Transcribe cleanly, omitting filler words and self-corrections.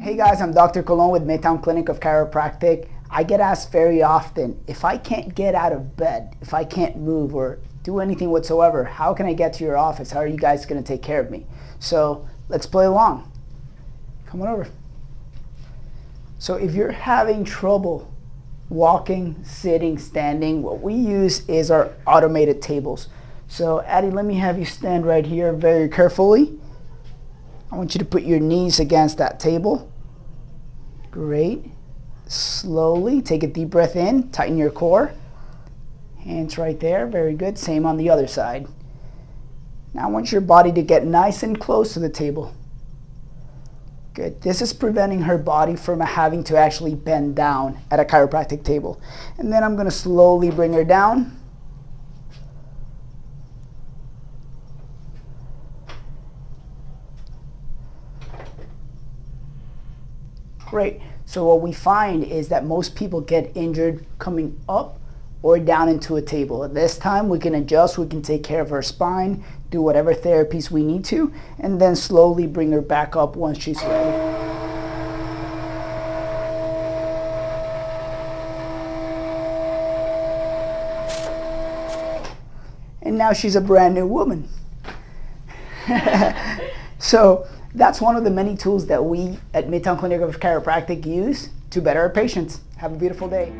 Hey guys, I'm Dr. Colon with Midtown Clinic of Chiropractic. I get asked very often, if I can't get out of bed, if I can't move or do anything whatsoever, how can I get to your office? How are you guys going to take care of me? So let's play along. Come on over. So if you're having trouble walking, sitting, standing, what we use is our automated tables. So Addie, let me have you stand right here very carefully. I want you to put your knees against that table. Great. Slowly take a deep breath in, tighten your core. Hands right there, very good. Same on the other side. Now I want your body to get nice and close to the table. Good. This is preventing her body from having to actually bend down at a chiropractic table. And then I'm going to slowly bring her down. Great. So what we find is that most people get injured coming up or down into a table. At this time we can adjust, we can take care of her spine, do whatever therapies we need to, and then slowly bring her back up once she's ready. And now she's a brand new woman. So that's one of the many tools that we at Midtown Clinic of Chiropractic use to better our patients. Have a beautiful day.